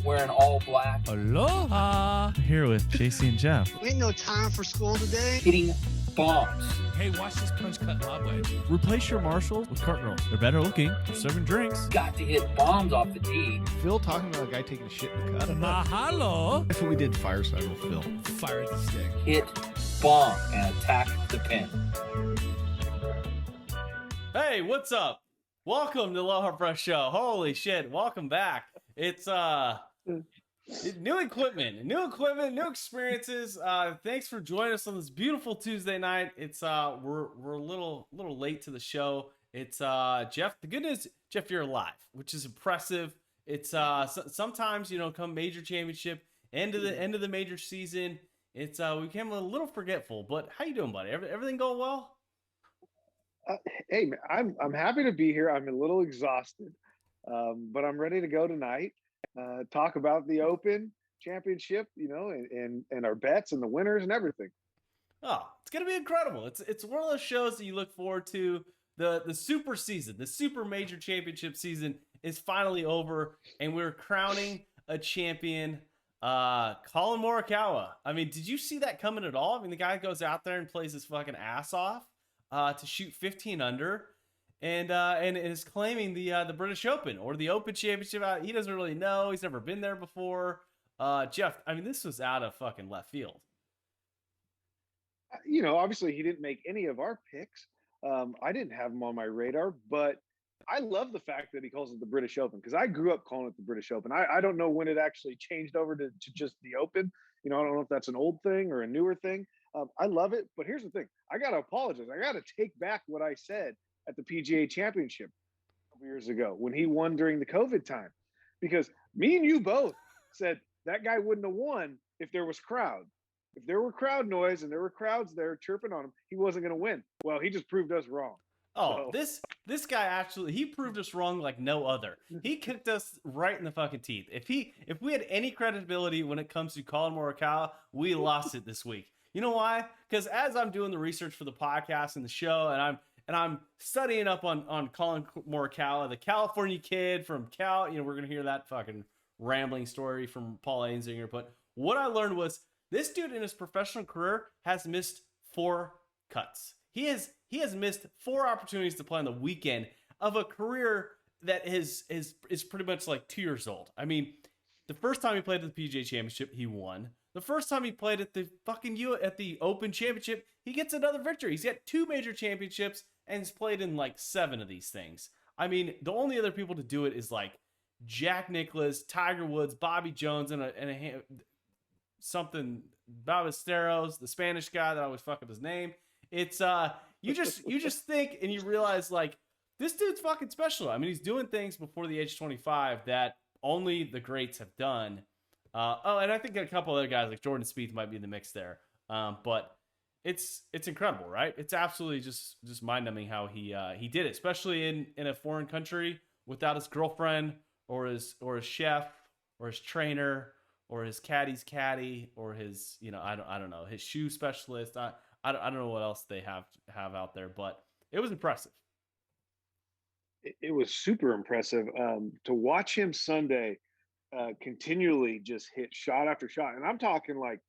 wearing all black, Aloha! Here with JC and Jeff. Ain't no time for school today. hitting bombs. Hey, watch this punch cut lob wedge. Replace your Marshalls with Cart Girls. They're better looking. They're serving drinks. Got to hit bombs off the tee. Phil talking about a guy taking a shit in the cut. Mahalo! That's what we did fireside with Phil. Fire the stick. Hit bomb and attack the pin. Hey, what's up? Welcome to the Aloha Fresh Show. Holy shit, welcome back. It's new equipment, new experiences. Thanks for joining us on this beautiful Tuesday night. It's we're a little late to the show. It's Jeff. The good news, Jeff, you're alive, which is impressive. It's sometimes, come major championship, end of the major season, it's we became a little forgetful. But how you doing, buddy? Everything going well? Hey, man, I'm happy to be here. I'm a little exhausted, but I'm ready to go tonight. Talk about the Open Championship, and our bets and the winners and everything. Oh, it's gonna be incredible. It's one of those shows that you look forward to. The super season, the super major championship season is finally over, and we're crowning a champion. Colin Morikawa. I mean, did you see that coming at all? I mean, the guy goes out there and plays his fucking ass off to shoot 15 under, and is claiming the British Open or the Open Championship. He doesn't really know. He's never been there before. Jeff, I mean, this was out of fucking left field. Obviously he didn't make any of our picks. I didn't have him on my radar, but I love the fact that he calls it the British Open because I grew up calling it the British Open. I don't know when it actually changed over to just the Open. I don't know if that's an old thing or a newer thing. I love it, but here's the thing. I got to apologize. I got to take back what I said at the PGA Championship a couple years ago when he won during the COVID time, because me and you both said that guy wouldn't have won if there was crowd. If there were crowd noise and there were crowds there chirping on him, he wasn't going to win. Well, he just proved us wrong. Oh, this guy actually, he proved us wrong like no other. He kicked us right in the fucking teeth. If we had any credibility when it comes to Colin Morikawa, we lost it this week. You know why? Because as I'm doing the research for the podcast and the show, and I'm studying up on Colin Morikawa, the California kid from Cal. We're gonna hear that fucking rambling story from Paul Ainzinger. But what I learned was this dude in his professional career has missed 4 cuts. He has missed 4 opportunities to play on the weekend of a career that is pretty much like 2 years old. I mean, the first time he played at the PGA Championship, he won. The first time he played at the at the Open Championship, he gets another victory. He's got 2 major championships and he's played in like 7 of these things. I mean, the only other people to do it is like Jack Nicklaus, Tiger Woods, Bobby Jones, and something Ballesteros, the Spanish guy that I always fuck up his name. It's you just think and you realize like this dude's fucking special. I mean, he's doing things before the age of 25 that only the greats have done. And I think a couple other guys like Jordan Spieth might be in the mix there. But it's incredible, right? It's absolutely just mind-numbing how he did it, especially in a foreign country without his girlfriend or his chef or his trainer or his caddy's caddy or his I don't know, his shoe specialist. I don't know what else they have out there, but it was impressive. It was super impressive to watch him Sunday. Continually just hit shot after shot. And I'm talking like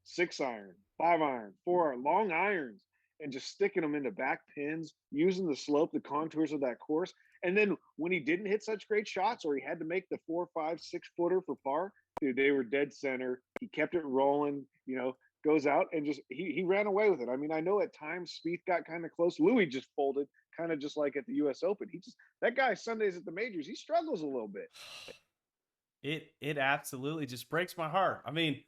6-iron, 5-iron, 4-iron, long irons, and just sticking them into back pins, using the slope, the contours of that course. And then when he didn't hit such great shots or he had to make the 4, 5, 6-footer for par, dude, they were dead center. He kept it rolling, goes out and just he ran away with it. I mean, I know at times Spieth got kind of close. Louis just folded, kind of just like at the US Open. That guy Sundays at the majors, he struggles a little bit. It absolutely just breaks my heart. I mean,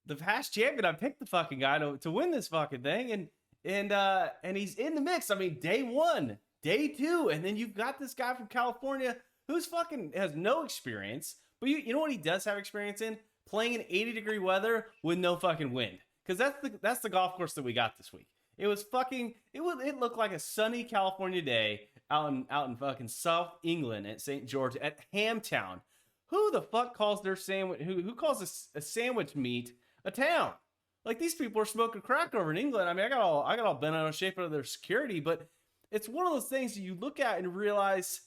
the past champion, I picked the fucking guy to win this fucking thing, and he's in the mix. I mean, day 1, day 2, and then you've got this guy from California who's fucking has no experience, but you know what he does have experience in? Playing in 80-degree weather with no fucking wind, because that's the golf course that we got this week. It looked like a sunny California day out in fucking South England at St. George at Hamtown. Who the fuck calls their sandwich? Who calls a sandwich meat a town? Like, these people are smoking crack over in England. I mean, I got all bent out of shape out of their security, but it's one of those things that you look at and realize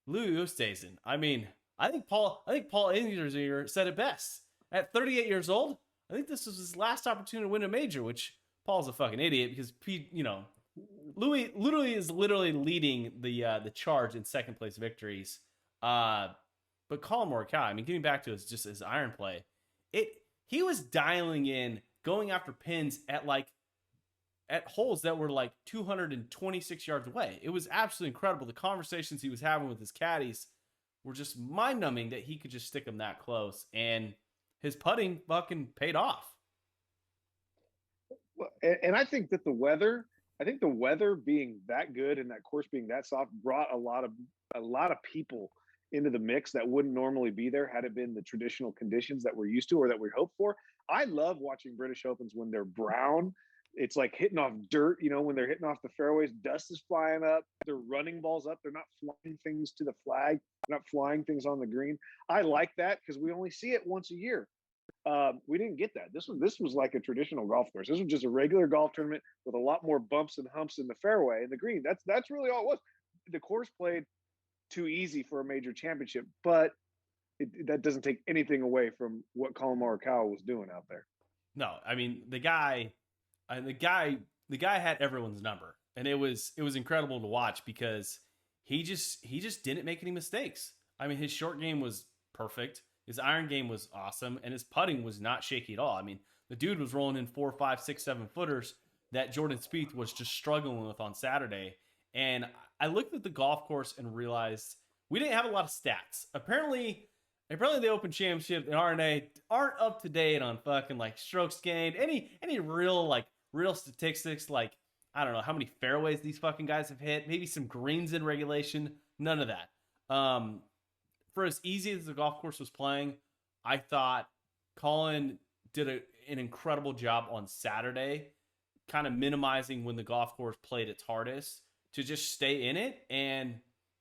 Louis Oosthuizen. I mean, I think Paul Ingerzier said it best. At 38 years old, I think this was his last opportunity to win a major, which Paul's a fucking idiot because Louis is literally leading the charge in second place victories. But Colin Morikawa, I mean, getting back to his iron play, he was dialing in, going after pins at holes that were like 226 yards away. It was absolutely incredible. The conversations he was having with his caddies were just mind-numbing that he could just stick them that close, and his putting fucking paid off. Well, and I think that the weather being that good and that course being that soft brought a lot of people into the mix that wouldn't normally be there had it been the traditional conditions that we're used to or that we hope for. I love watching British Opens when they're brown. It's like hitting off dirt, when they're hitting off the fairways, dust is flying up, they're running balls up, they're not flying things to the flag, they're not flying things on the green. I like that because we only see it once a year. We didn't get that. This was like a traditional golf course. This was just a regular golf tournament with a lot more bumps and humps in the fairway and the green. That's really all it was. The course played too easy for a major championship, but that doesn't take anything away from what Colin Morikawa was doing out there. No, I mean the guy had everyone's number, and it was incredible to watch because he just didn't make any mistakes. I mean, his short game was perfect, his iron game was awesome, and his putting was not shaky at all. I mean, the dude was rolling in 4, 5, 6, 7 footers that Jordan Spieth was just struggling with on Saturday. And I looked at the golf course and realized we didn't have a lot of stats. Apparently the Open Championship and R&A aren't up to date on fucking like strokes gained, any real statistics, like I don't know how many fairways these fucking guys have hit, maybe some greens in regulation, none of that. For as easy as the golf course was playing, I thought Colin did an incredible job on Saturday, kind of minimizing when the golf course played its hardest to just stay in it and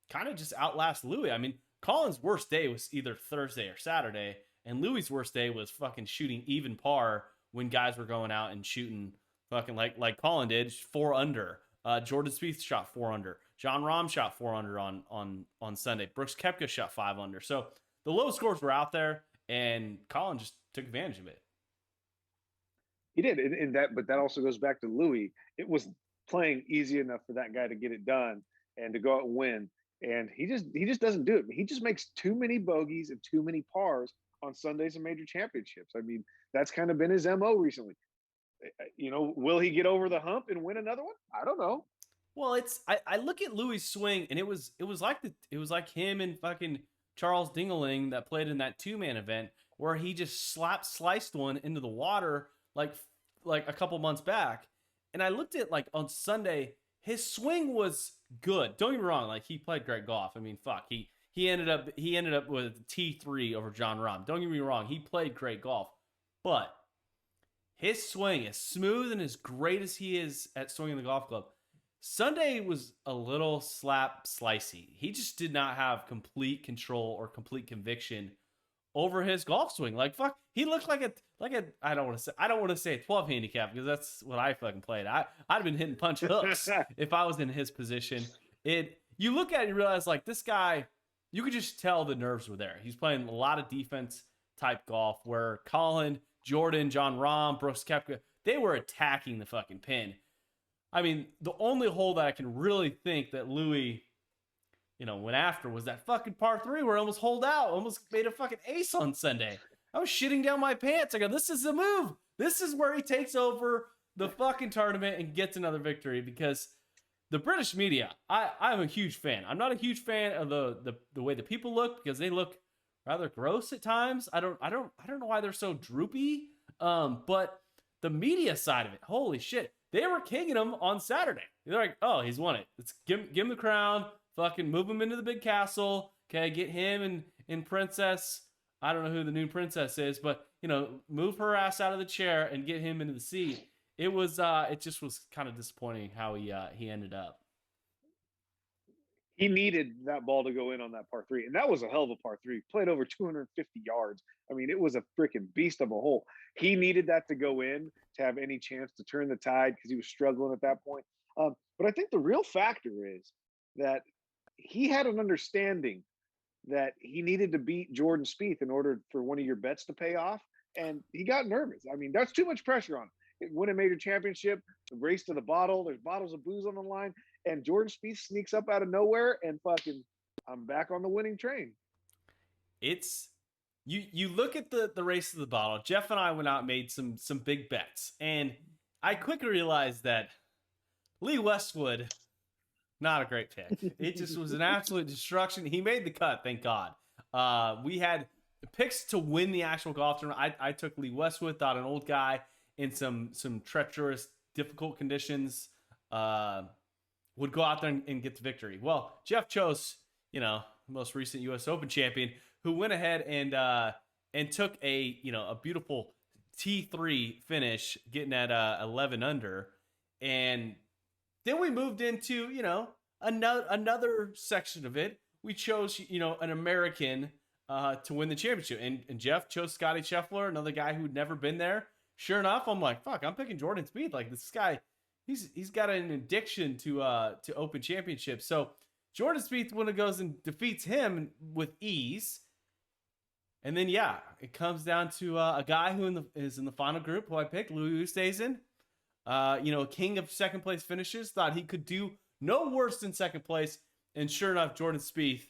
kind of just outlast Louis. I mean, Colin's worst day was either Thursday or Saturday, and Louis' worst day was fucking shooting even par when guys were going out and shooting fucking like Colin did, 4 under. Jordan Spieth shot 4 under. Jon Rahm shot 4 under on Sunday. Brooks Koepka shot 5 under. So the low scores were out there, and Colin just took advantage of it. He did, but that also goes back to Louis. It was playing easy enough for that guy to get it done and to go out and win. And he just doesn't do it. He just makes too many bogeys and too many pars on Sundays and major championships. I mean, that's kind of been his MO recently. Will he get over the hump and win another one? I don't know. Well, I look at Louis' swing, and it was like him and fucking Charles Dingeling that played in that 2-man event where he just sliced one into the water like a couple months back. And I looked at like on Sunday, his swing was good. Don't get me wrong, like he played great golf. I mean, fuck, he ended up with T3 over Jon Rahm. Don't get me wrong, he played great golf, but his swing, as smooth and as great as he is at swinging the golf club, Sunday was a little slicey. He just did not have complete control or complete conviction over his golf swing. Like fuck, he looked like a I don't want to say a 12 handicap because that's what I fucking played. I'd have been hitting punch hooks if I was in his position. You look at it and realize like this guy, you could just tell the nerves were there. He's playing a lot of defense type golf where Colin, Jordan, Jon Rahm, Brooks Koepka, they were attacking the fucking pin. I mean, the only hole that I can really think that Louis, went after was that fucking par 3 where I almost holed out, almost made a fucking ace on Sunday. I was shitting down my pants. I go, this is the move. This is where he takes over the fucking tournament and gets another victory because the British media, I'm a huge fan. I'm not a huge fan of the way the people look because they look rather gross at times. I don't know why they're so droopy. But the media side of it, holy shit. They were kicking him on Saturday. They're like, oh, he's won it. Let's give him the crown. Fucking move him into the big castle. Okay, get him and Princess. I don't know who the new princess is, but move her ass out of the chair and get him into the seat. It just was kind of disappointing how he ended up. He needed that ball to go in on that par 3, and that was a hell of a par 3. Played over 250 yards. I mean, it was a freaking beast of a hole. He needed that to go in to have any chance to turn the tide because he was struggling at that point. But I think the real factor is that he had an understanding that he needed to beat Jordan Spieth in order for one of your bets to pay off, and he got nervous. I mean, that's too much pressure on him. Win a major championship, the race to the bottle. There's bottles of booze on the line, and Jordan Spieth sneaks up out of nowhere and fucking, I'm back on the winning train. It's you look at the race to the bottle. Jeff and I went out and made some big bets, and I quickly realized that Lee Westwood, not a great pick. It just was an absolute destruction. He made the cut, thank God. We had picks to win the actual golf tournament. I took Lee Westwood, thought an old guy in some treacherous, difficult conditions would go out there and get the victory. Well, Jeff chose, the most recent U.S. Open champion, who went ahead and took a beautiful T3 finish, getting at 11 under, and then we moved into another section of it. We chose an American to win the championship, and Jeff chose Scotty Scheffler, another guy who'd never been there. Sure enough, I'm like, fuck, I'm picking Jordan Spieth. Like, this guy, he's got an addiction to Open championships. So Jordan Spieth, when it goes and defeats him with ease. And then, it comes down to a guy who is in the final group, who I picked, Louis Oosthuizen. King of second place finishes, thought he could do no worse than second place. And sure enough, Jordan Spieth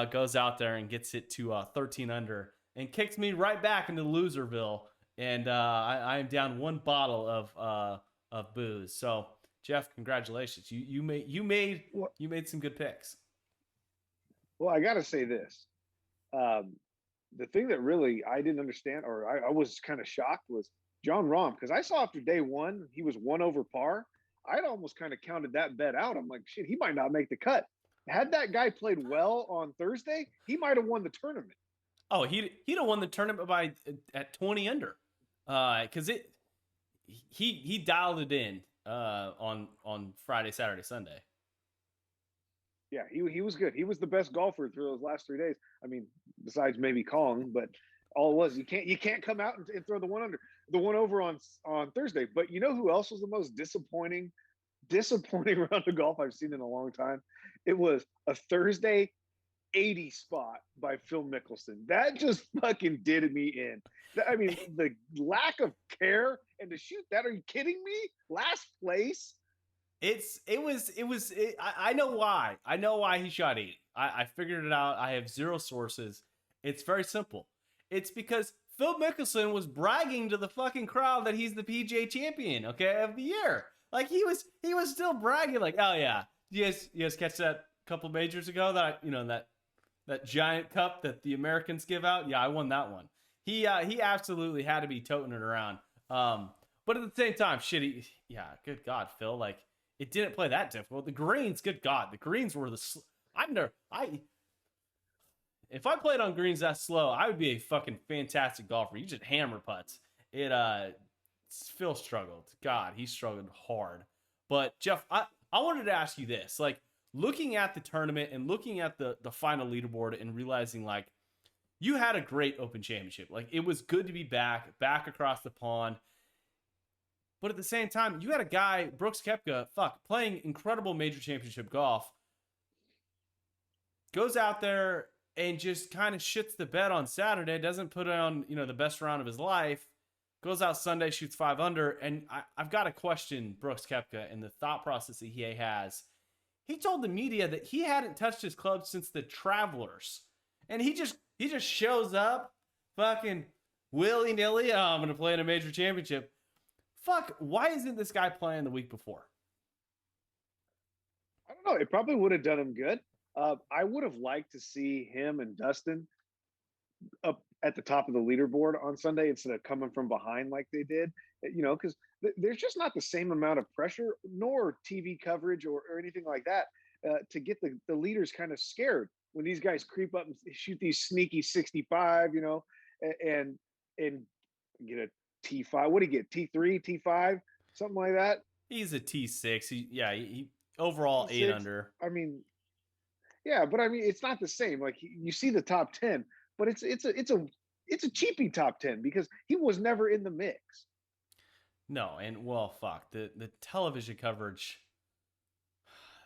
goes out there and gets it to 13 under and kicks me right back into Loserville. And I am down one bottle of booze. So, Jeff, congratulations. You made some good picks. Well, I got to say this. The thing that really I didn't understand, or I was kind of shocked, was John Rahm, because I saw after day one he was 1 over par. I'd almost kind of counted that bet out. I'm like, shit, he might not make the cut. Had that guy played well on Thursday, he might have won the tournament. Oh, he'd have won the tournament at 20 under, because he dialed it in on Friday, Saturday, Sunday. Yeah, he was good. He was the best golfer through those last 3 days. I mean, besides maybe Colin, but all it was, you can't come out and throw the one over on Thursday. But you know who else was the most disappointing round of golf I've seen in a long time? It was a Thursday 80 spot by Phil Mickelson. That just fucking did me in. I mean, the lack of care and to shoot that. Are you kidding me? Last place. I know why. I know why he shot 80. I figured it out. I have zero sources. It's very simple. It's because Phil Mickelson was bragging to the fucking crowd that he's the PGA champion, of the year. Like, he was still bragging, like, oh yeah, you guys catch that couple majors ago that that giant cup that the Americans give out? Yeah, I won that one. He absolutely had to be toting it around. But at the same time, good God, Phil, like, it didn't play that difficult. The greens, good God, the greens were if I played on greens that slow, I would be a fucking fantastic golfer. You just hammer putts. Phil struggled. God, he struggled hard. But Jeff, I wanted to ask you this, like, looking at the tournament and looking at the final leaderboard and realizing, like, you had a great Open championship. Like, it was good to be back across the pond. But at the same time, you had a guy, Brooks Koepka, playing incredible major championship golf, goes out there and just kind of shits the bed on Saturday, doesn't put on, the best round of his life, goes out Sunday, shoots 5 under, and I've got to question Brooks Koepka and the thought process that he has. He told the media that he hadn't touched his club since the Travelers, and he just shows up, fucking willy-nilly, I'm going to play in a major championship. Fuck, why isn't this guy playing the week before? I don't know. It probably would have done him good. I would have liked to see him and Dustin up at the top of the leaderboard on Sunday instead of coming from behind like they did, because there's just not the same amount of pressure nor TV coverage or anything like that to get the leaders kind of scared when these guys creep up and shoot these sneaky 65, and get a T5. What do you get? T3, T5, something like that. He's a T6. He overall T6, 8 under. I mean, yeah, but I mean, it's not the same. Like, you see the top 10, but it's a cheapy top 10 because he was never in the mix. No, and well, fuck the television coverage.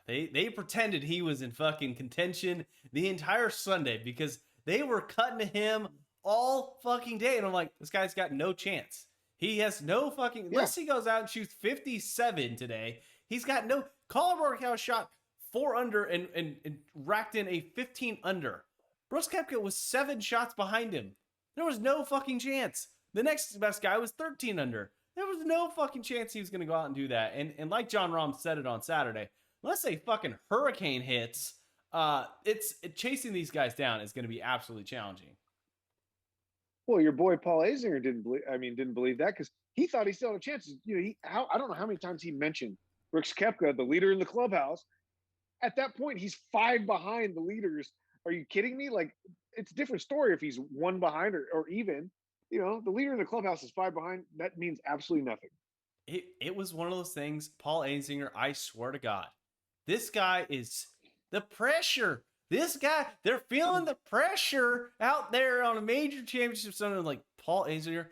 they pretended he was in fucking contention the entire Sunday because they were cutting to him all fucking day. And I'm like, this guy's got no chance. He has no fucking, unless he goes out and shoots 57 today, he's got no. Colin Morikawa shot 4 under and racked in a 15 under. Brooks Koepka was 7 shots behind him. There was no fucking chance. The next best guy was 13 under. There was no fucking chance he was going to go out and do that. And like John Rahm said it on Saturday, unless a fucking hurricane hits, chasing these guys down is going to be absolutely challenging. Well, your boy Paul Azinger didn't believe that because he thought he still had a chance. You know, I don't know how many times he mentioned Brooks Koepka, the leader in the clubhouse. At that point, he's 5 behind the leaders. Are you kidding me? Like, it's a different story if he's 1 behind or even. You know, the leader in the clubhouse is 5 behind. That means absolutely nothing. It was one of those things, Paul Azinger, I swear to God, this guy is the pressure. This guy, they're feeling the pressure out there on a major championship. Something like Paul Azinger,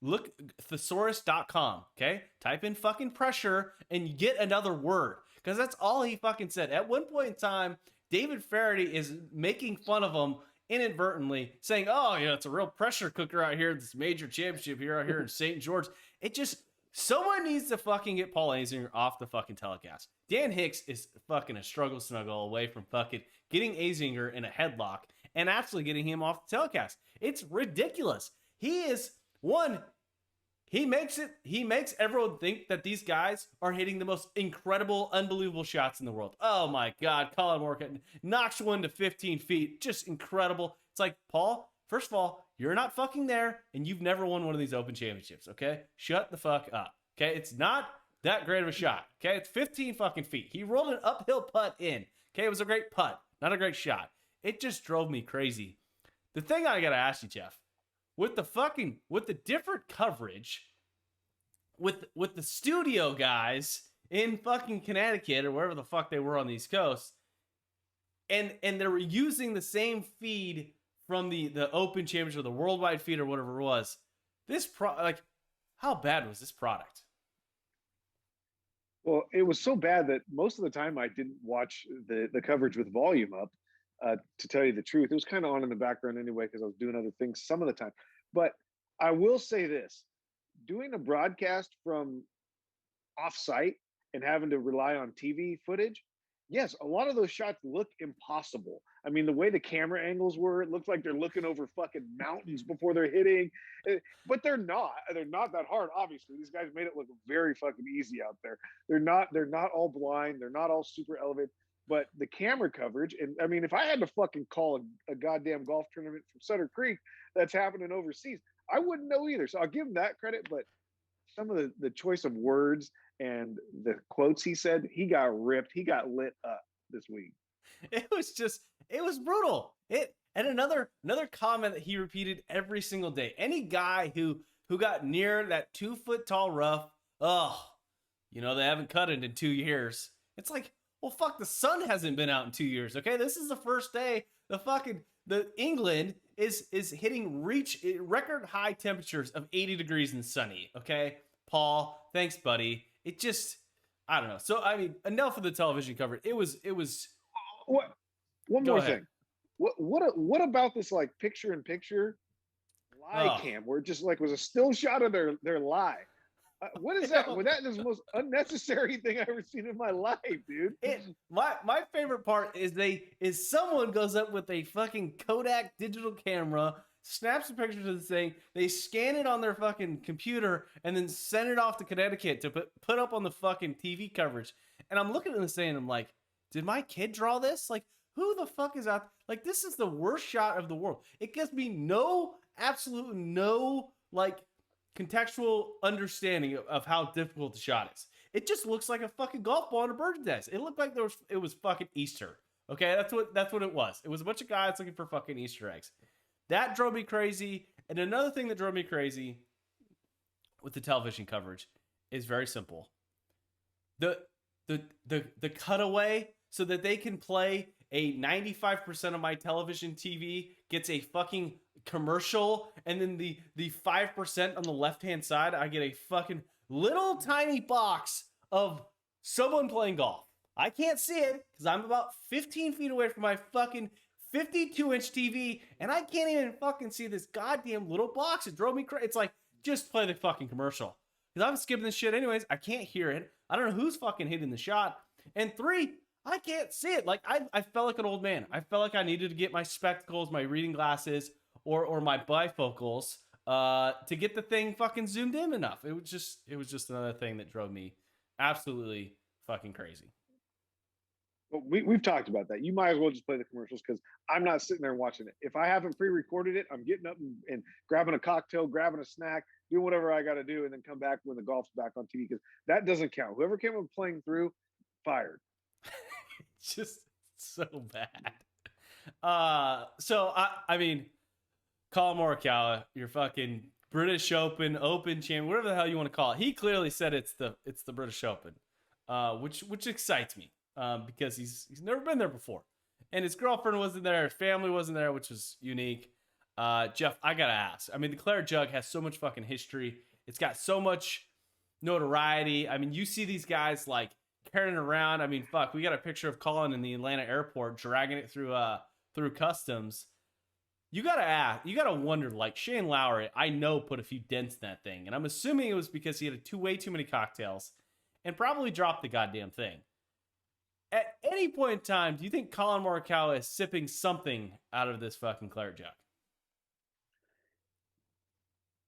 look, thesaurus.com, okay? Type in fucking pressure and you get another word because that's all he fucking said. At one point in time, David Faraday is making fun of him inadvertently, saying, oh, yeah, it's a real pressure cooker out here, this major championship here out here in St. George. It just, someone needs to fucking get Paul Azinger off the fucking telecast. Dan Hicks is fucking a struggle snuggle away from fucking getting Azinger in a headlock and actually getting him off the telecast. It's ridiculous. He is, one, he makes everyone think that these guys are hitting the most incredible, unbelievable shots in the world. Oh my God, Colin Morikawa knocks one to 15 feet. Just incredible. It's like, Paul, first of all, you're not fucking there and you've never won one of these open championships, okay? Shut the fuck up, okay? It's not that great of a shot, okay? It's 15 fucking feet. He rolled an uphill putt in, okay? It was a great putt, not a great shot. It just drove me crazy. The thing I gotta ask you, Jeff, with the different coverage, with the studio guys in fucking Connecticut or wherever the fuck they were on the East Coast, and they were using the same feed from the Open Championship or the worldwide feed or whatever it was. How bad was this product? Well, it was so bad that most of the time I didn't watch the coverage with volume up. To tell you the truth, it was kind of on in the background anyway because I was doing other things some of the time. But I will say this: doing a broadcast from off-site and having to rely on TV footage, yes, a lot of those shots look impossible. I mean, the way the camera angles were, it looks like they're looking over fucking mountains before they're hitting, but they're not. They're not that hard. Obviously, these guys made it look very fucking easy out there. They're not all blind. They're not all super elevated. But the camera coverage, and I mean, if I had to fucking call a goddamn golf tournament from Sutter Creek that's happening overseas, I wouldn't know either. So I'll give him that credit. But some of the choice of words and the quotes he said, he got ripped. He got lit up this week. It was brutal. And another comment that he repeated every single day. Any guy who got near that 2 foot tall rough, they haven't cut it in 2 years. It's like, well, fuck, the sun hasn't been out in 2 years. Okay, this is the first day the England is hitting record high temperatures of 80 degrees and sunny. Okay, Paul, thanks, buddy. It just, I don't know. So I mean, enough of the television coverage. It was. What? One Go more ahead. thing. What about this like picture in picture lie cam where it just like was a still shot of their lie? What is that? Well, that is the most unnecessary thing I've ever seen in my life, dude. My favorite part is someone goes up with a fucking Kodak digital camera, snaps a picture of the thing, they scan it on their fucking computer, and then send it off to Connecticut to put up on the fucking TV coverage. And I'm looking at this thing and I'm like, did my kid draw this? Like, who the fuck is out? Like, this is the worst shot of the world. It gives me absolutely no, like, contextual understanding of how difficult the shot is. It just looks like a fucking golf ball on a bird's nest. It looked like it was fucking Easter. Okay, that's what it was. It was a bunch of guys looking for fucking Easter eggs. That drove me crazy. And another thing that drove me crazy with the television coverage is very simple. The cutaway so that they can play a 95% of my television TV gets a fucking commercial, and then the 5% on the left-hand side, I get a fucking little tiny box of someone playing golf. I can't see it because I'm about 15 feet away from my fucking 52-inch TV, and I can't even fucking see this goddamn little box. It drove me crazy. It's like, just play the fucking commercial. Because I'm skipping this shit anyways. I can't hear it. I don't know who's fucking hitting the shot. And 3, I can't see it. Like, I felt like an old man. I felt like I needed to get my spectacles, my reading glasses, or my bifocals to get the thing fucking zoomed in enough. It was just another thing that drove me absolutely fucking crazy. Well, we've talked about that. You might as well just play the commercials because I'm not sitting there watching it. If I haven't pre-recorded it, I'm getting up and grabbing a cocktail, grabbing a snack, doing whatever I got to do, and then come back when the golf's back on TV because that doesn't count. Whoever came up playing through, fired. It's just so bad. So I mean, Colin Morikawa, your fucking British Open champion, whatever the hell you want to call it. He clearly said it's the British Open, which excites me. Because he's never been there before, and his girlfriend wasn't there, his family wasn't there, which was unique. Jeff, I gotta ask. I mean, the Claret Jug has so much fucking history. It's got so much notoriety. I mean, you see these guys like carrying it around. I mean, fuck, we got a picture of Colin in the Atlanta airport dragging it through customs. You gotta ask. You gotta wonder. Like Shane Lowry, I know put a few dents in that thing, and I'm assuming it was because he had way too many cocktails, and probably dropped the goddamn thing. At any point in time, do you think Colin Morikawa is sipping something out of this fucking Claret Jug?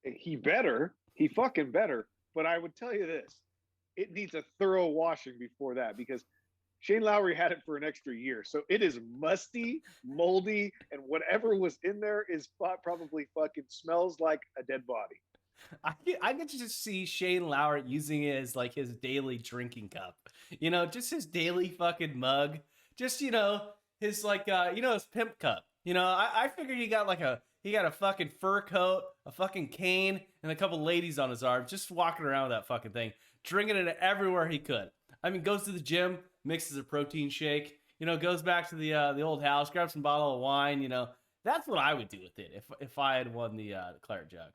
He better. He fucking better. But I would tell you this. It needs a thorough washing before that because Shane Lowry had it for an extra year. So it is musty, moldy, and whatever was in there is probably fucking smells like a dead body. I could just see Shane Lowry using it as like his daily drinking cup, just his daily fucking mug, just his like his pimp cup. I figured he got a fucking fur coat, a fucking cane, and a couple ladies on his arm, just walking around with that fucking thing, drinking it everywhere he could. I mean, goes to the gym, mixes a protein shake, goes back to the old house, grabs some bottle of wine. That's what I would do with it if I had won the Claret Jug.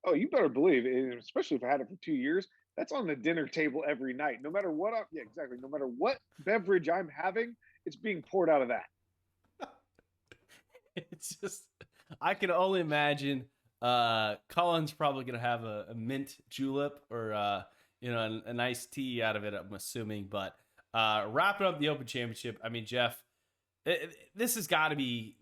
Oh, you better believe it, especially if I had it for 2 years. That's on the dinner table every night. No matter what, yeah, exactly. No matter what beverage I'm having, it's being poured out of that. It's just, I can only imagine. Colin's probably gonna have a mint julep or a nice tea out of it. I'm assuming, but wrapping up the Open Championship. I mean, Jeff, this has got to be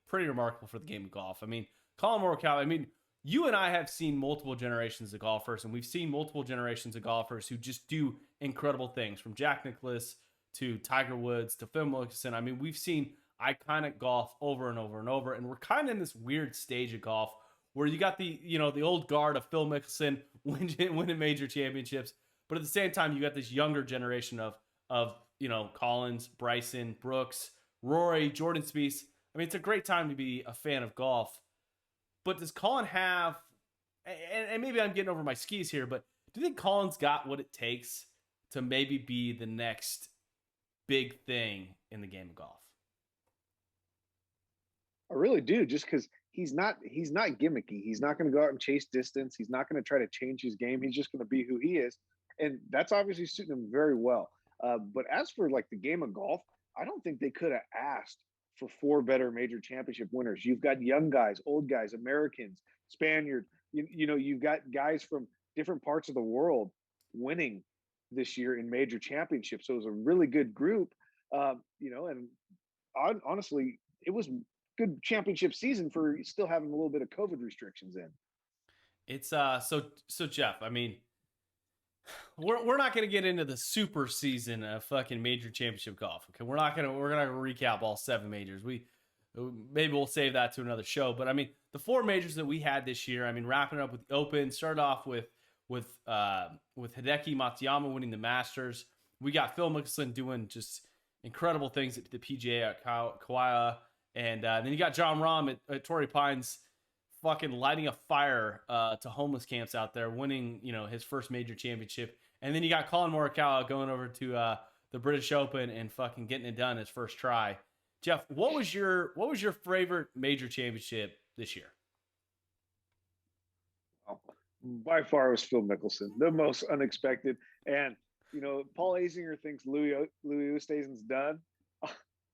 pretty remarkable for the game of golf. I mean, Colin Morikawa. I mean, you and I have seen multiple generations of golfers, and we've seen multiple generations of golfers who just do incredible things, from Jack Nicklaus to Tiger Woods to Phil Mickelson. I mean, we've seen iconic golf over and over and over, and we're kind of in this weird stage of golf where you got the old guard of Phil Mickelson winning major championships, but at the same time you got this younger generation of Collins, Bryson, Brooks, Rory, Jordan Spieth. I mean, it's a great time to be a fan of golf. But does Colin have, and maybe I'm getting over my skis here, but do you think Colin's got what it takes to maybe be the next big thing in the game of golf? I really do, just because he's not gimmicky. He's not going to go out and chase distance. He's not going to try to change his game. He's just going to be who he is. And that's obviously suiting him very well. But as for like the game of golf, I don't think they could have asked for 4 better major championship winners. You've got young guys, old guys, Americans, Spaniards. You've got guys from different parts of the world winning this year in major championships. So it was a really good group, and honestly, it was good championship season for still having a little bit of COVID restrictions in. It's so Jeff, I mean, we're not going to get into the super season of fucking major championship golf. Okay, we're not going to recap all 7 majors. Maybe we'll save that to another show. But I mean, the 4 majors that we had this year. I mean, wrapping up with the Open, started off with Hideki Matsuyama winning the Masters. We got Phil Mickelson doing just incredible things at the PGA at Kauai, and then you got John Rahm at Torrey Pines, fucking lighting a fire to homeless camps out there, winning his first major championship. And then you got Colin Morikawa going over to the British Open and fucking getting it done his first try. Jeff, what was your favorite major championship this year? By far, it was Phil Mickelson, the most unexpected. And Paul Azinger thinks Louis Oosthuizen's done.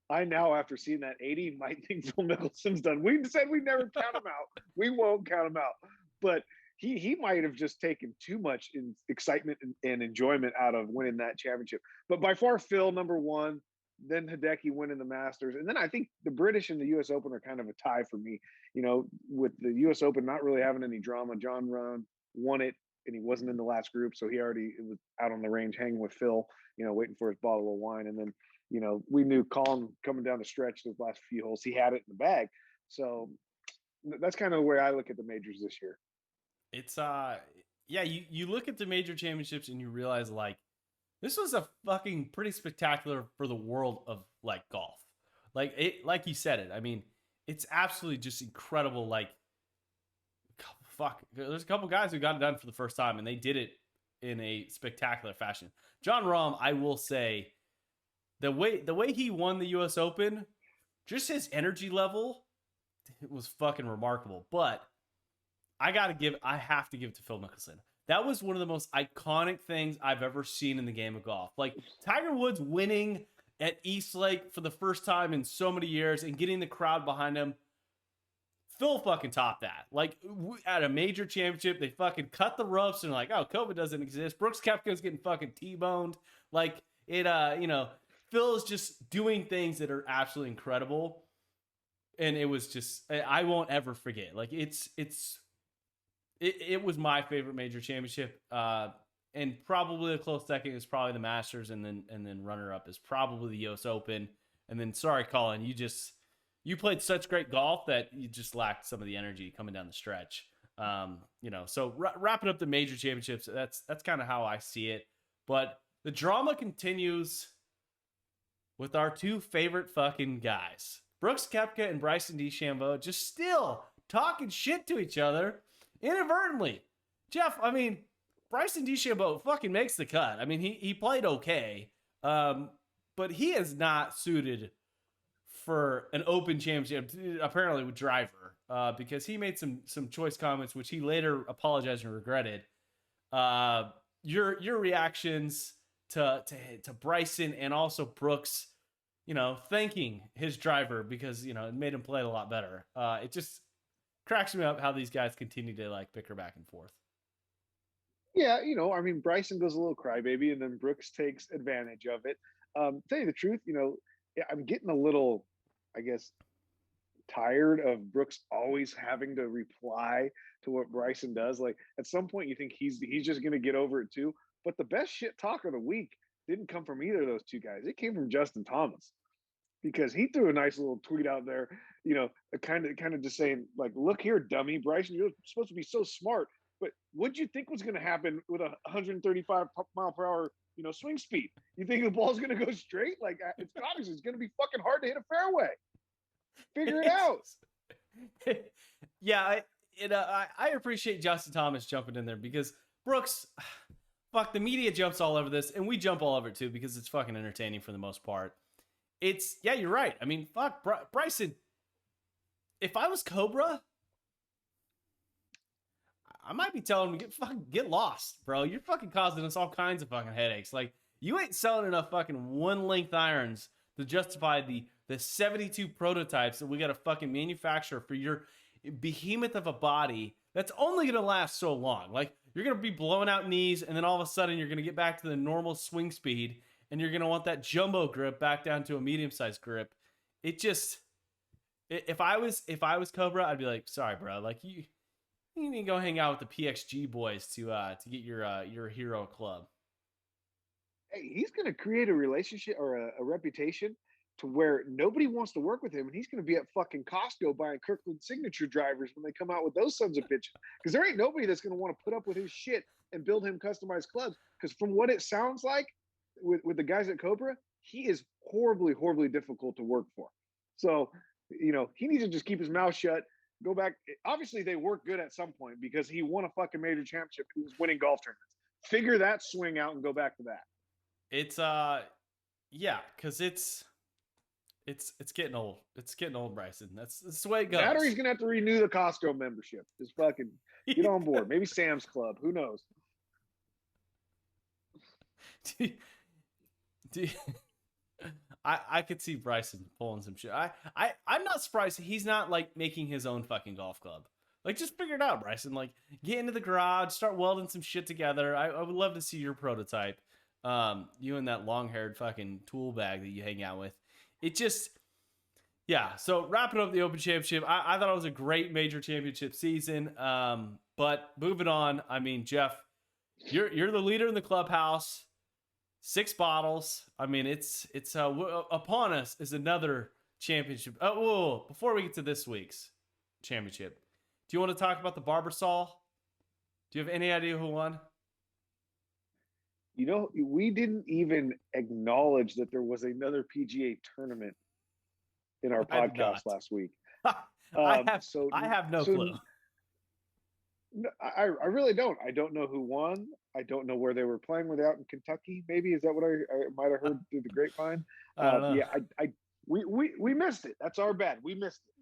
I now, after seeing that 80, might think Phil Mickelson's done. We said we never count him out. We won't count him out. But he might have just taken too much excitement and enjoyment out of winning that championship. But by far, Phil, number one, then Hideki winning the Masters. And then I think the British and the U.S. Open are kind of a tie for me. With the U.S. Open not really having any drama. John Rahn won it, and he wasn't in the last group, so he already was out on the range hanging with Phil, waiting for his bottle of wine. And then, we knew Colin coming down the stretch those last few holes, he had it in the bag. So that's kind of the way I look at the majors this year. It's you look at the major championships and you realize like this was a fucking pretty spectacular for the world of like golf. Like you said it. I mean, it's absolutely just incredible. Like, fuck, there's a couple guys who got it done for the first time, and they did it in a spectacular fashion. John Rahm, I will say, the way he won the U.S. Open, just his energy level, it was fucking remarkable. But I have to give it to Phil Mickelson. That was one of the most iconic things I've ever seen in the game of golf. Like Tiger Woods winning at East Lake for the first time in so many years and getting the crowd behind him. Phil fucking topped that. Like at a major championship, they fucking cut the ropes and like, oh, COVID doesn't exist. Brooks Koepka's getting fucking T-boned. Like it, Phil is just doing things that are absolutely incredible. And it was just, I won't ever forget. Like it was my favorite major championship. And probably a close second is probably the Masters, and then runner up is probably the U.S. Open. And then, sorry, Colin, you played such great golf that you just lacked some of the energy coming down the stretch. So wrapping up the major championships, that's kind of how I see it. But the drama continues with our two favorite fucking guys, Brooks Koepka and Bryson DeChambeau, just still talking shit to each other inadvertently. Jeff, I mean, Bryson DeChambeau fucking makes the cut. I mean, he played okay, but he is not suited for an Open championship, apparently with driver, because he made some choice comments, which he later apologized and regretted. Your reactions to Bryson and also Brooks, thanking his driver because, it made him play a lot better. It just cracks me up how these guys continue to like bicker back and forth. Yeah, Bryson goes a little crybaby, and then Brooks takes advantage of it. Tell you the truth, I'm getting a little, I guess, tired of Brooks always having to reply to what Bryson does. Like at some point, you think he's just going to get over it too. But the best shit talk of the week didn't come from either of those two guys. It came from Justin Thomas, because he threw a nice little tweet out there, kind of just saying like, "Look here, dummy, Bryson, you're supposed to be so smart." But what'd you think was going to happen with a 135 mile per hour, swing speed? You think the ball's going to go straight? Like it's obviously it's going to be fucking hard to hit a fairway. Figure it out. Yeah, I appreciate Justin Thomas jumping in there because Brooks, fuck, the media jumps all over this, and we jump all over it too because it's fucking entertaining for the most part. You're right. I mean, fuck, Bryson. If I was Cobra, I might be telling him, get lost, bro. You're fucking causing us all kinds of fucking headaches. Like, you ain't selling enough fucking one-length irons to justify the 72 prototypes that we got to fucking manufacture for your behemoth of a body that's only going to last so long. Like, you're going to be blowing out knees, and then all of a sudden you're going to get back to the normal swing speed, and you're going to want that jumbo grip back down to a medium-sized grip. It just... If I was Cobra, I'd be like, sorry, bro. Like, you need to go hang out with the PXG boys to get your hero club. Hey, he's going to create a relationship or a reputation to where nobody wants to work with him, and he's going to be at fucking Costco buying Kirkland signature drivers when they come out with those sons of bitches. Because there ain't nobody that's going to want to put up with his shit and build him customized clubs. Because from what it sounds like with the guys at Cobra, he is horribly, horribly difficult to work for. So, he needs to just keep his mouth shut. Go back. Obviously, they work good at some point because he won a fucking major championship. He was winning golf tournaments. Figure that swing out and go back to that. It's because it's getting old. It's getting old, Bryson. That's the way it goes. That or he's gonna have to renew the Costco membership. Just fucking get on board. Maybe Sam's Club. Who knows? do, do, I could see Bryson pulling some shit. I'm not surprised he's not like making his own fucking golf club. Like, just figure it out, Bryson. Like, get into the garage, start welding some shit together. I would love to see your prototype. You and that long-haired fucking tool bag that you hang out with. It just, yeah. So wrapping up the Open Championship, I thought it was a great major championship season. But moving on, I mean, Jeff, you're the leader in the clubhouse. 6 bottles. I mean, it's upon us is another championship. Oh, whoa, before we get to this week's championship, do you want to talk about the Barbasol? Do you have any idea who won? You know, we didn't even acknowledge that there was another PGA tournament in our I did podcast not. last week. I have no clue. No, I really don't. I don't know who won. I don't know where they were playing. Were they out in Kentucky? Maybe is that what I might have heard through the grapevine? I don't know. Yeah, we missed it. That's our bad. We missed it.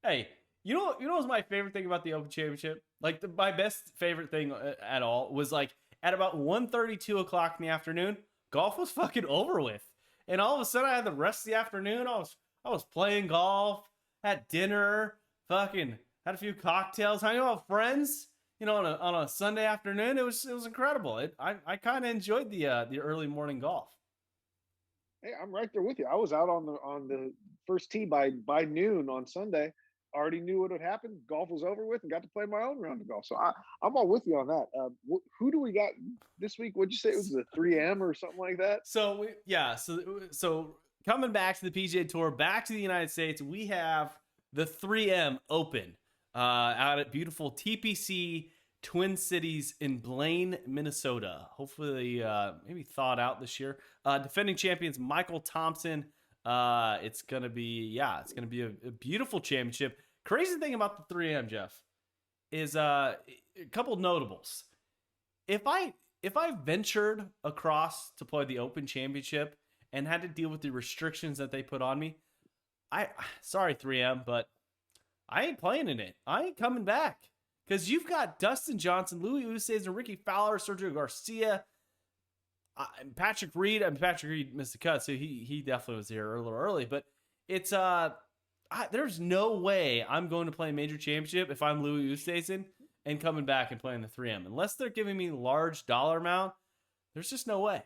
Hey, you know what's my favorite thing about the Open Championship? Like my best favorite thing at all was like at about 1:30, 2 o'clock in the afternoon, golf was fucking over with, and all of a sudden I had the rest of the afternoon. I was playing golf, had dinner, fucking had a few cocktails, hanging out with friends. You know, on a Sunday afternoon, it was incredible. I kind of enjoyed the early morning golf. Hey, I'm right there with you. I was out on the first tee by noon on Sunday. Already knew what would happen. Golf was over with, and got to play my own round of golf. So I'm all with you on that. Who do we got this week? What'd you say it was, the 3M or something like that? So so coming back to the PGA Tour, back to the United States, we have the 3M Open out at beautiful TPC Twin Cities in Blaine, Minnesota. Hopefully, maybe thawed out this year. Defending champions Michael Thompson. It's gonna be a beautiful championship. Crazy thing about the 3M, Jeff, is a couple notables. If I ventured across to play the Open Championship and had to deal with the restrictions that they put on me, sorry 3M, but I ain't playing in it. I ain't coming back. Because you've got Dustin Johnson, Louis Oosthuizen, Ricky Fowler, Sergio Garcia, Patrick Reed. I mean, Patrick Reed missed the cut, so he definitely was here a little early. But it's there's no way I'm going to play a major championship if I'm Louis Oosthuizen and coming back and playing the 3M. Unless they're giving me large dollar amount, there's just no way.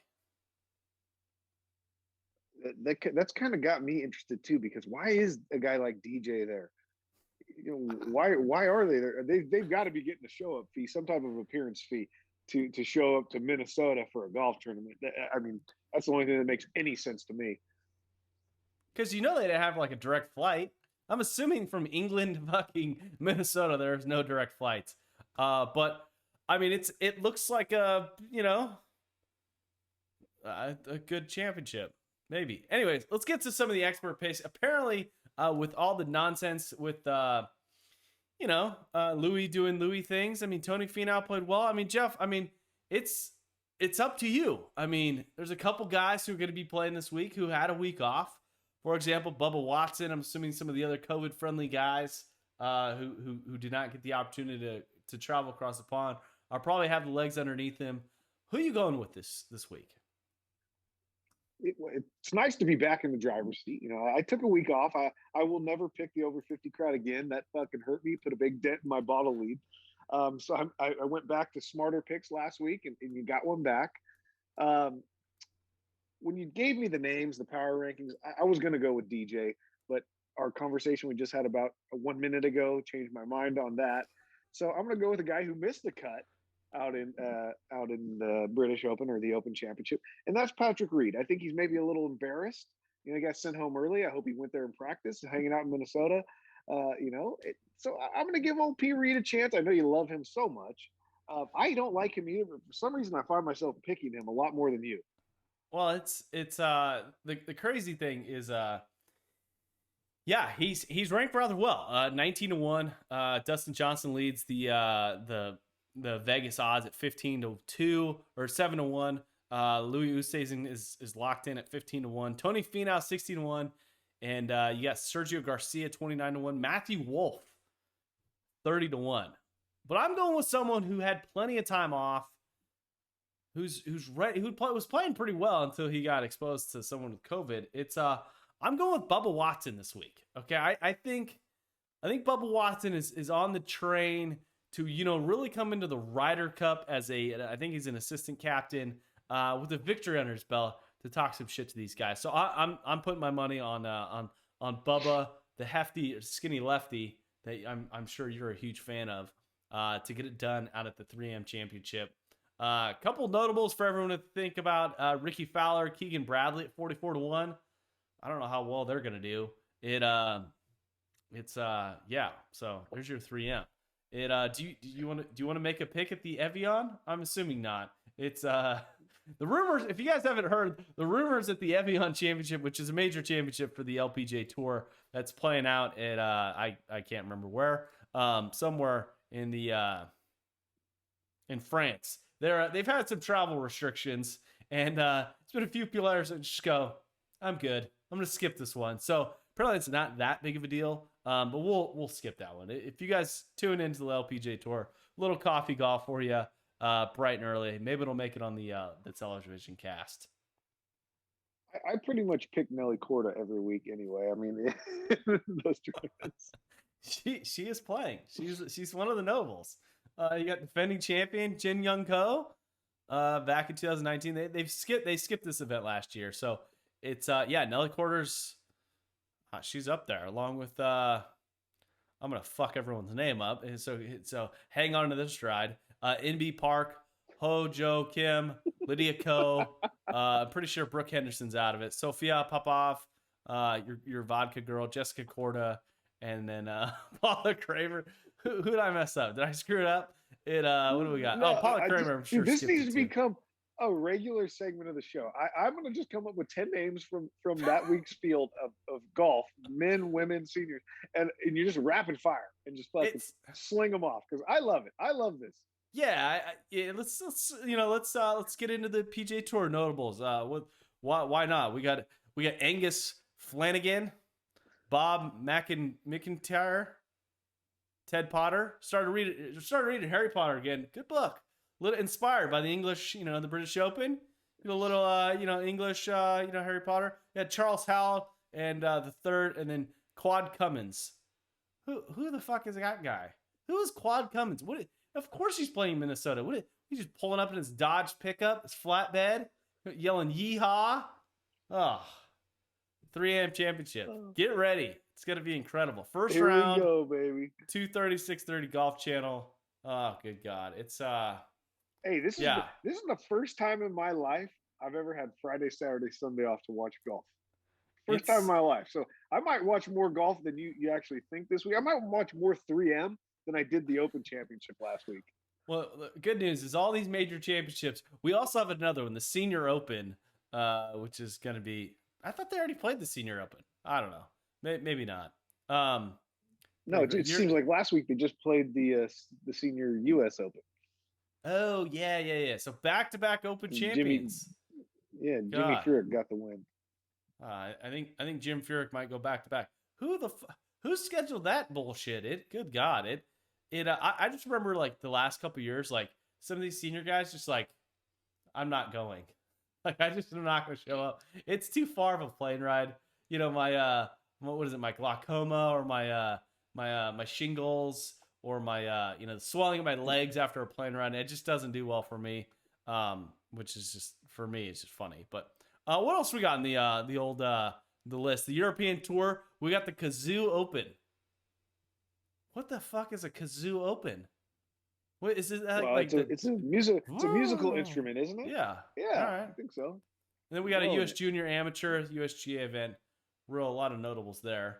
That's kind of got me interested too, because why is a guy like DJ there? You know, why are they there? They've got to be getting a show up fee, some type of appearance fee to show up to Minnesota for a golf tournament. I mean, that's the only thing that makes any sense to me. Because you know they have like a direct flight. I'm assuming from England to fucking Minnesota there's no direct flights. But I mean it looks like a good championship. Maybe. Anyways, let's get to some of the expert picks. Apparently, with all the nonsense with Louis doing Louis things. I mean, Tony Finau played well. I mean, Jeff, I mean, it's up to you. I mean, there's a couple guys who are going to be playing this week who had a week off. For example, Bubba Watson. I'm assuming some of the other COVID-friendly guys who did not get the opportunity to travel across the pond are probably have the legs underneath them. Who are you going with this week? It's nice to be back in the driver's seat. You know, I took a week off. I will never pick the over 50 crowd again. That fucking hurt me, put a big dent in my bottle lead. So I went back to smarter picks last week, and you got one back. When you gave me the names, the power rankings, I was going to go with DJ, but our conversation we just had about 1 minute ago changed my mind on that. So I'm going to go with a guy who missed the cut out in the British Open or the Open Championship, and that's Patrick Reed. I think he's maybe a little embarrassed. You know, he got sent home early. I hope he went there in practice, hanging out in Minnesota. So I'm going to give old P. Reed a chance. I know you love him so much. I don't like him either, but for some reason I find myself picking him a lot more than you. Well, it's the crazy thing is he's ranked rather well. 19-1. Dustin Johnson leads the Vegas odds at 15-2 or 7-1. Louis Oosthuizen is locked in at 15-1. Tony Finau 16-1, and you got Sergio Garcia 29-1. Matthew Wolff 30-1. But I'm going with someone who had plenty of time off, was playing pretty well until he got exposed to someone with COVID. I'm going with Bubba Watson this week. Okay, I think Bubba Watson is on the train to really come into the Ryder Cup as I think he's an assistant captain with a victory under his belt to talk some shit to these guys. So I'm putting my money on Bubba, the hefty skinny lefty that I'm sure you're a huge fan of, to get it done out at the 3M Championship. A couple notables for everyone to think about: Ricky Fowler, Keegan Bradley at 44-1. I don't know how well they're gonna do. Yeah. So there's your 3M. Do you want to make a pick at the Evian? I'm assuming not. It's the rumors. If you guys haven't heard, the rumors at the Evian Championship, which is a major championship for the LPGA Tour, that's playing out at I can't remember where, somewhere in the in France. They've had some travel restrictions, and it's been a few players that just go, I'm good. I'm gonna skip this one. So apparently it's not that big of a deal. But we'll skip that one. If you guys tune into the LPGA Tour, little coffee golf for you, bright and early. Maybe it'll make it on the television cast. I pretty much pick Nelly Korda every week anyway. I mean, those tournaments. She is playing. She's one of the nobles. You got defending champion Jin Young Ko back in 2019. They skipped this event last year, so it's Nelly Korda's. She's up there along with I'm gonna fuck everyone's name up. And so hang on to this stride. NB Park, Ho Jo Kim, Lydia Ko. I'm pretty sure Brooke Henderson's out of it. Sophia Popov, your vodka girl, Jessica Korda, and then Paula Kramer. Who did I mess up? Did I screw it up? What do we got? No, Paula Kramer. I'm sure this needs to become a regular segment of the show. I'm going to just come up with 10 names from that week's field of golf, men, women, seniors, and you just rapid fire and just fucking sling them off because I love it. I love this. Yeah, let's get into the PGA Tour notables. Why not? We got Angus Flanagan, Bob McIntyre, Ted Potter. Started reading Harry Potter again. Good book. A little inspired by the English, the British Open. A little, English, Harry Potter. Yeah, Charles Howell and the third, and then Quad Cummins. Who the fuck is that guy? Who is Quad Cummins? Of course he's playing Minnesota. He's just pulling up in his Dodge pickup, his flatbed, yelling yeehaw. Oh, 3AM Championship. Get ready. It's going to be incredible. First round. Here we go, baby. 2:30, 6:30 Golf Channel. Oh, good God. It's Hey, this is the first time in my life I've ever had Friday, Saturday, Sunday off to watch golf. First time in my life. So I might watch more golf than you actually think this week. I might watch more 3M than I did the Open Championship last week. Well, the good news is all these major championships. We also have another one, the Senior Open, which is going to be. I thought they already played the Senior Open. I don't know. Maybe not. No, it seems like last week they just played the Senior U.S. Open. Oh yeah. So back-to-back Open champions. Jimmy Furyk got the win. I think Jim Furyk might go back-to-back. Who scheduled that bullshit? Good God, I just remember like the last couple years, like some of these senior guys just like, I'm not going. Like I just am not going to show up. It's too far of a plane ride. My my glaucoma or my shingles or my the swelling of my legs after a plane ride. It just doesn't do well for me. Which is just for me, it's just funny. But what else we got in the list? The European Tour. We got the Kazoo Open. What the fuck is a Kazoo Open? What is it? It's a musical instrument, isn't it? Yeah. Yeah, all right. I think so. And then we got a U.S. Junior Amateur, USGA event. A lot of notables there.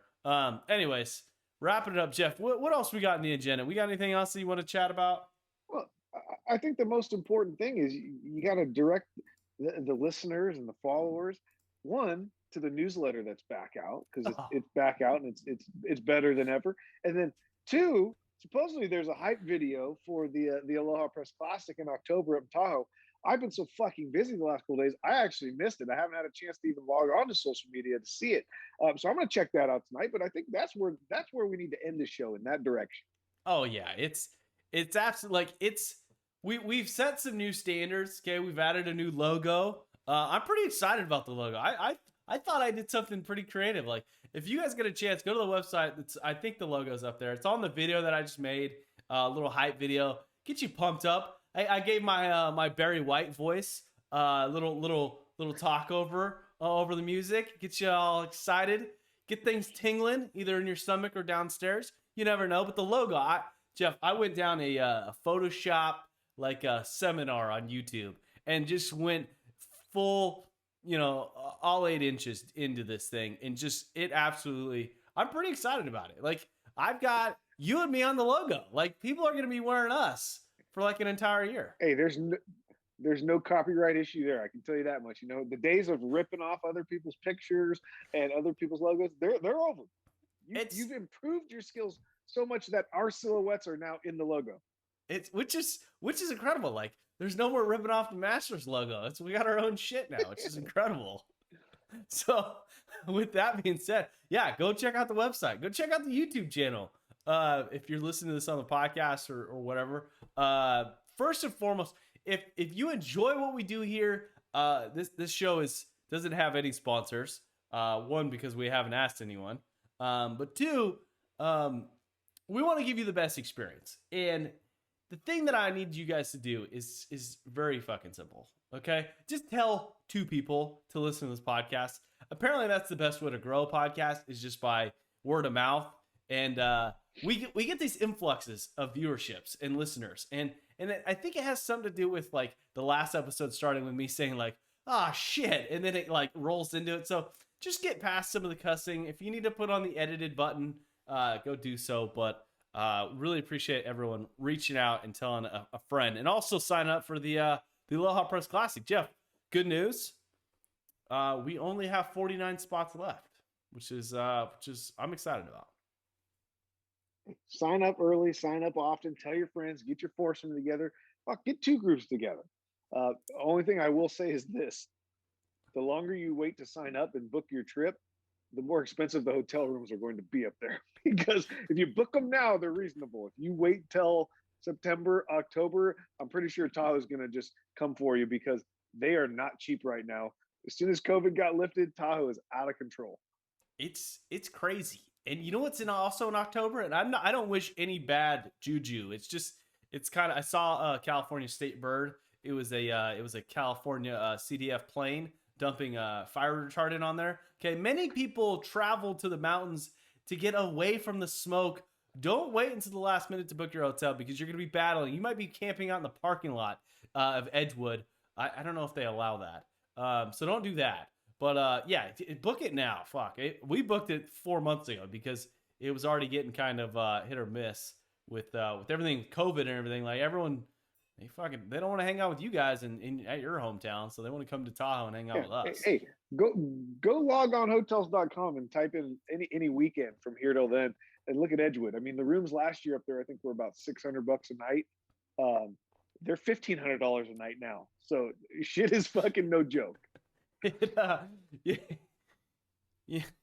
Anyways, wrapping it up, Jeff. What else we got in the agenda? We got anything else that you want to chat about? Well, I think the most important thing is you got to direct the listeners and the followers, one, to the newsletter that's back out because it's back out and it's better than ever. And then two, supposedly there's a hype video for the Aloha Press Classic in October up in Tahoe. I've been so fucking busy the last couple of days, I actually missed it. I haven't had a chance to even log on to social media to see it. So I'm going to check that out tonight. But I think that's where we need to end the show, in that direction. Oh yeah, it's absolutely like it's we've set some new standards. Okay, we've added a new logo. I'm pretty excited about the logo. I thought I did something pretty creative. Like, if you guys get a chance, go to the website. I think the logo's up there. It's on the video that I just made. A little hype video. Get you pumped up. I gave my my Barry White voice little talk over the music. Get you all excited. Get things tingling either in your stomach or downstairs. You never know. But the logo, Jeff, I went down a Photoshop like a seminar on YouTube and just went full, all 8 inches into this thing, and just it absolutely. I'm pretty excited about it. Like, I've got you and me on the logo. Like, people are going to be wearing us for like an entire year. Hey, there's no copyright issue there. I can tell you that much. The days of ripping off other people's pictures and other people's logos, they're over. You've improved your skills so much that our silhouettes are now in the logo. Which is incredible. Like, there's no more ripping off the Masters logo. We got our own shit now, which is incredible. So, with that being said, yeah, go check out the website. Go check out the YouTube channel. If you're listening to this on the podcast or whatever. First and foremost, if you enjoy what we do here, this show doesn't have any sponsors. One, because we haven't asked anyone. But two, we want to give you the best experience. And the thing that I need you guys to do is very fucking simple. Okay? Just tell 2 people to listen to this podcast. Apparently that's the best way to grow a podcast, is just by word of mouth. And we get these influxes of viewerships and listeners. And I think it has something to do with like the last episode starting with me saying like, "Ah, shit," and then it like rolls into it. So just get past some of the cussing. If you need to put on the edited button, go do so. But really appreciate everyone reaching out and telling a friend, and also sign up for the Aloha Press Classic. Jeff, good news. We only have 49 spots left, which is I'm excited about. Sign up early, sign up often, tell your friends, get your foursome together. Fuck, get 2 groups together. Only thing I will say is this: the longer you wait to sign up and book your trip, the more expensive the hotel rooms are going to be up there. Because if you book them now, they're reasonable. If you wait till September, October, I'm pretty sure Tahoe's going to just come for you, because they are not cheap right now. As soon as COVID got lifted, Tahoe is out of control. It's crazy. And you know what's also in October? And I don't wish any bad juju. It's kind of, I saw a California state bird. It was a California CDF plane dumping fire retardant on there. Okay, many people travel to the mountains to get away from the smoke. Don't wait until the last minute to book your hotel, because you're going to be battling. You might be camping out in the parking lot of Edgewood. I don't know if they allow that. So don't do that. But yeah, book it now. Fuck, we booked it 4 months ago because it was already getting kind of hit or miss with everything, COVID and everything. Like, everyone, they don't want to hang out with you guys at your hometown, so they want to come to Tahoe and hang out with us. Hey, go log on hotels.com and type in any weekend from here till then, and look at Edgewood. I mean, the rooms last year up there, I think, were about $600 a night. They're $1,500 a night now, so shit is fucking no joke. You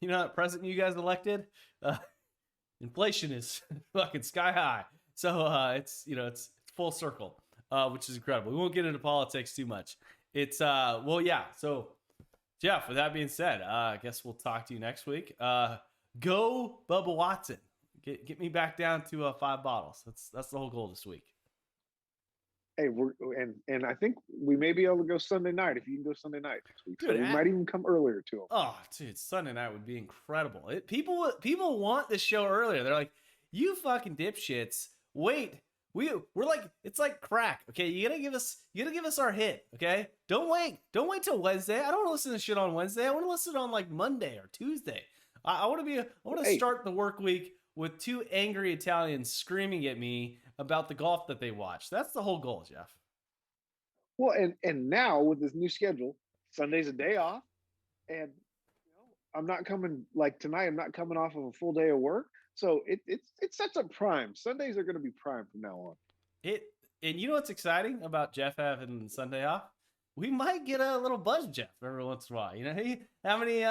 know that president you guys elected, inflation is fucking sky high. So it's full circle, which is incredible. We won't get into politics too much. It's well, yeah. So Jeff, with that being said, I guess we'll talk to you next week. Go Bubba Watson. Get me back down to 5 bottles. That's the whole goal this week. Hey, and I think we may be able to go Sunday night, if you can go Sunday night next week. Dude, so we might even come earlier to them. Oh, dude, Sunday night would be incredible. People want this show earlier. They're like, you fucking dipshits. Wait, we're like, it's like crack. Okay, you gotta give us our hit. Okay, don't wait till Wednesday. I don't want to listen to shit on Wednesday. I want to listen on like Monday or Tuesday. I want to start the work week with 2 angry Italians screaming at me about the golf that they watch. That's the whole goal, Jeff. Well, and now with this new schedule, Sunday's a day off, and I'm not coming like tonight. I'm not coming off of a full day of work, so it sets up prime. Sundays are going to be prime from now on. And you know what's exciting about Jeff having Sunday off? We might get a little buzz Jeff every once in a while. How many?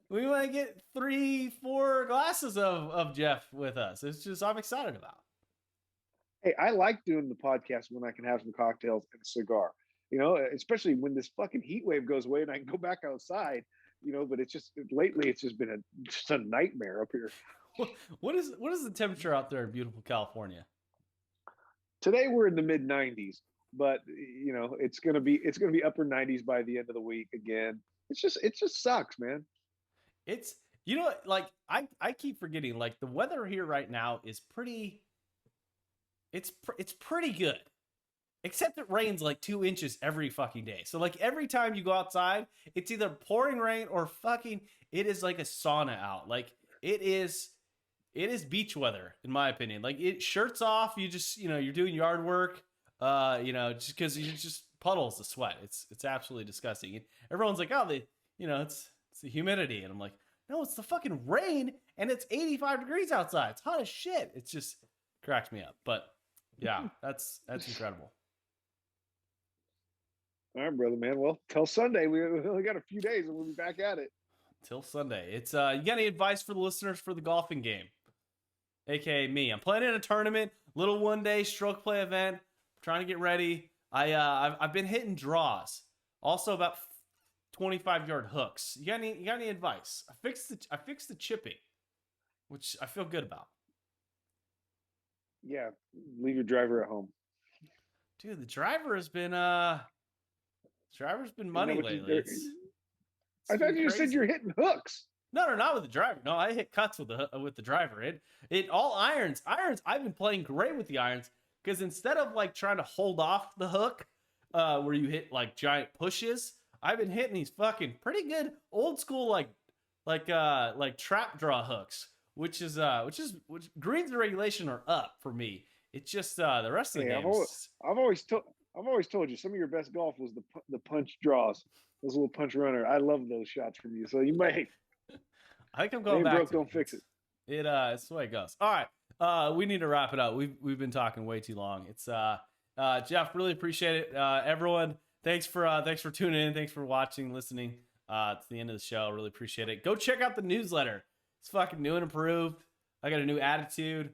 We might get 3-4 glasses of Jeff with us. It's just I'm excited about. Hey, I like doing the podcast when I can have some cocktails and a cigar. You know, especially when this fucking heat wave goes away and I can go back outside. You know, but it's just lately it's just been just a nightmare up here. What is the temperature out there in beautiful California? Today we're in the mid 90s, but you know it's gonna be upper 90s by the end of the week again. It just sucks, man. It's like I keep forgetting, like the weather here right now is pretty. It's pretty good, except it rains like 2 inches every fucking day. So like every time you go outside, it's either pouring rain or fucking it is like a sauna out. Like it is beach weather in my opinion. Like it shirts off, you just you're doing yard work, just because you just puddles of sweat. It's absolutely disgusting. And everyone's like, oh, it's the humidity, and I'm like, no, it's the fucking rain, and it's 85 degrees outside. It's hot as shit. It's just cracks me up. But yeah, that's incredible. All right, brother, man. Well, till Sunday, we only got a few days, and we'll be back at it. Till Sunday. It's you got any advice for the listeners for the golfing game? AKA me. I'm playing in a tournament, little 1-day stroke play event. I'm trying to get ready. I've been hitting draws. Also about 25-yard hooks. You got any advice? I fixed the chipping, which I feel good about. Yeah, leave your driver at home. Dude, the driver's been money lately. I thought you just said you're hitting hooks. No, not with the driver. No, I hit cuts with the driver. It all irons. I've been playing great with the irons because instead of like trying to hold off the hook, where you hit like giant pushes, I've been hitting these fucking pretty good old school like trap draw hooks, which greens and regulation are up for me. It's just the rest of the game. I've always told you some of your best golf was the punch draws, those little punch runner. I love those shots from you. So you may. I think I'm going back. Broke, don't fix it. It's the way it goes. All right, we need to wrap it up. We've been talking way too long. It's Jeff. Really appreciate it. Everyone, thanks for tuning in. Thanks for watching, listening. To the end of the show. Really appreciate it. Go check out the newsletter. It's fucking new and improved. I got a new attitude.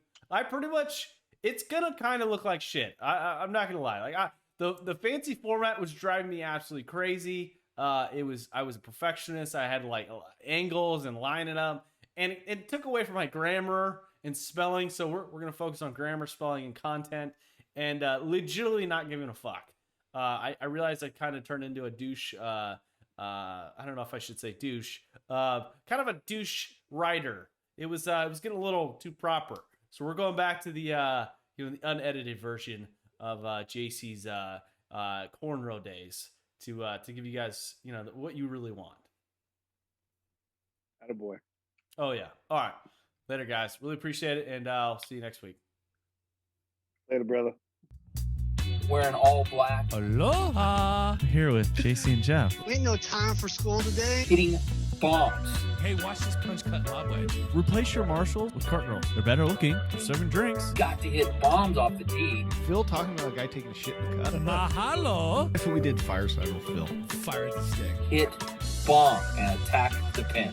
It's gonna kind of look like shit. I'm not gonna lie. Like the fancy format was driving me absolutely crazy. I was a perfectionist. I had like angles and lining up, and it took away from my grammar and spelling. So we're gonna focus on grammar, spelling, and content, and legitimately not giving a fuck. I realized I kind of turned into a douche. I don't know if I should say douche. Kind of a douche writer. It was getting a little too proper. So we're going back to the the unedited version of JC's cornrow days to give you guys what you really want. Attaboy. Oh yeah. All right. Later, guys. Really appreciate it, and I'll see you next week. Later, brother. Wearing all black, Aloha! Here with JC and Jeff. Ain't no time for school today. hitting bombs. Hey, watch this punch cut lob wedge. Replace your Marshalls with Cart Girl. They're better looking. They're serving drinks. Got to hit bombs off the tee. Phil talking about a guy taking a shit in the cut. Mahalo! That's what we did fireside with Phil. Fire at the stick. Hit bomb and attack the pin.